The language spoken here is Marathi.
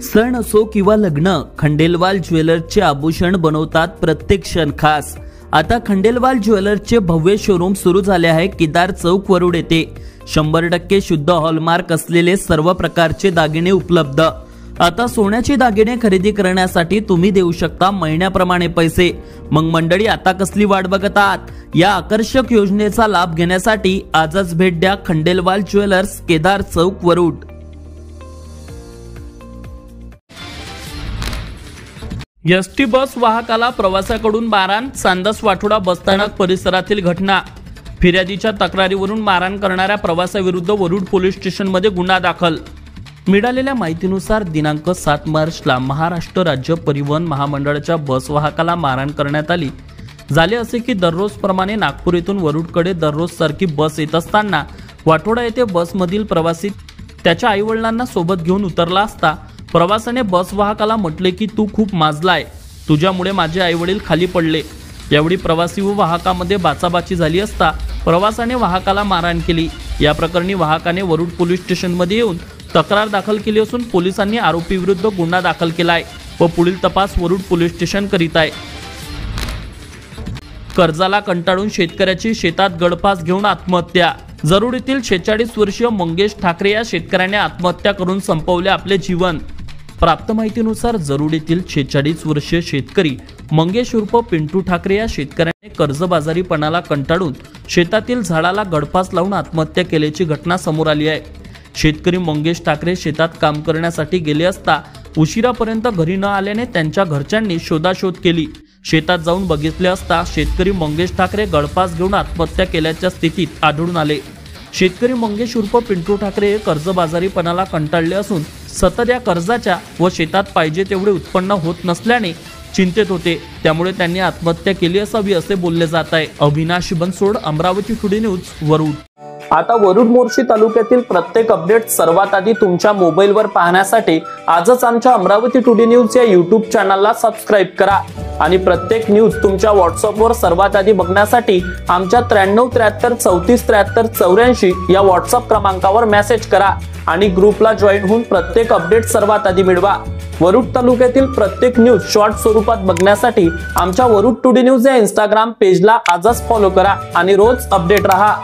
सण असो किंवा लग्न, खंडेलवाल ज्वेलर्सचे आभूषण बनवतात प्रत्येक क्षण खास। आता खंडेलवाल ज्वेलर्सचे भव्य शोरूम सुरू झाले आहे केदार चौक वरुड येथे। 100% शुद्ध हॉलमार्क असलेले सर्व प्रकारचे दागिने उपलब्ध। आता सोन्याचे दागिने खरेदी करण्यासाठी तुम्ही देऊ शकता महिन्याप्रमाणे पैसे। मग मंडळी, आता कसली वाट बघत आहात? या आकर्षक योजनेचा लाभ घेण्यासाठी आजच भेट द्या खंडेलवाल ज्वेलर्स, केदार चौक वरुड। एसटी बस वाहकाला प्रवाशाकडून मारहाण। चांदस वाठोडा बसस्थानक परिसरातील घटना। फिर्यादीच्या तक्रारीवरून मारहाण करणाऱ्या प्रवाशाविरुद्ध वरुड पोलीस स्टेशनमध्ये गुन्हा दाखल। मिळालेल्या माहितीनुसार दिनांक 7 मार्चला महाराष्ट्र राज्य परिवहन महामंडळाच्या बस वाहकाला मारहाण करण्यात आली। झाले असे की दररोज प्रमाणे नागपूर येथून वरुडकडे दररोज सारखी बस येत असताना वाठोडा येथे बसमधील प्रवासी त्याच्या आईवडिलांना सोबत घेऊन उतरला असता प्रवाशाने बस वाहकाला म्हटले की तू खूप माजलाय, तुझ्यामुळे माझे आईवडील खाली पडले। यावेळी प्रवासी व वाहकामध्ये बाचाबाची झाली असता प्रवाशाने वाहकाला मारहाण केली। या प्रकरणी वाहकाने वरुड पोलीस स्टेशनमध्ये येऊन तक्रार दाखल केली असून पोलिसांनी आरोपी विरुद्ध गुन्हा दाखल केलाय व पुढील तपास वरुड पोलीस स्टेशन करीत आहे। कर्जाला कंटाळून शेतकऱ्याची शेतात गळफास घेऊन आत्महत्या। जरूर येथील 46 वर्षीय मंगेश ठाकरे या शेतकऱ्याने आत्महत्या करून संपवले आपले जीवन। प्राप्त माहितीनुसार जरूर येथील 46 वर्षीय शेतकरी मंगेश उर्फ पिंटू ठाकरे या शेतकऱ्याने कर्जबाजारीपणाला कंटाळून शेतातील झाडाला गळफास लावून आत्महत्या केल्याची घटना समोर आली आहे। शेतकरी मंगेश ठाकरे शेतात काम करण्यासाठी गेले असता उशिरापर्यंत घरी न आल्याने त्यांच्या घरच्यांनी शोधाशोध केली। शेतात जाऊन बघितले असता शेतकरी मंगेश ठाकरे गळफास घेऊन आत्महत्या केल्याच्या स्थितीत आढळून आले। शेतकरी मंगेश उर्फ पिंटू ठाकरे हे कर्जबाजारीपणाला कंटाळले असून सतत या कर्जाच्या व शेतात पाहिजे तेवढे उत्पन्न होत नसल्याने चिंतेत होते, त्यामुळे त्यांनी आत्महत्या केली असावी असे बोलले जात आहे। Avinash Bansod, Amravati today news, Warud. आता वरुड मोर्शी तालुक्यातील प्रत्येक अपडेट सर्वात आधी तुमच्या मोबाईलवर पाहण्यासाठी आजच आमच्या अमरावती टुडे न्यूज या YouTube चॅनलला सबस्क्राइब करा आणि प्रत्येक न्यूज तुमच्या व्हॉट्सअपवर सर्वात आधी बघण्यासाठी आमच्या 93 73 34 73 84 या व्हॉट्सअप क्रमांकावर मेसेज करा आणि ग्रुपला जॉईन होऊन प्रत्येक अपडेट सर्वात आधी मिळवा। वरुड तालुक्यातील प्रत्येक न्यूज शॉर्ट स्वरूपात बघण्यासाठी आमच्या वरुड टुडे न्यूज या Instagram पेजला आजच फॉलो करा आणि रोज अपडेट रहा।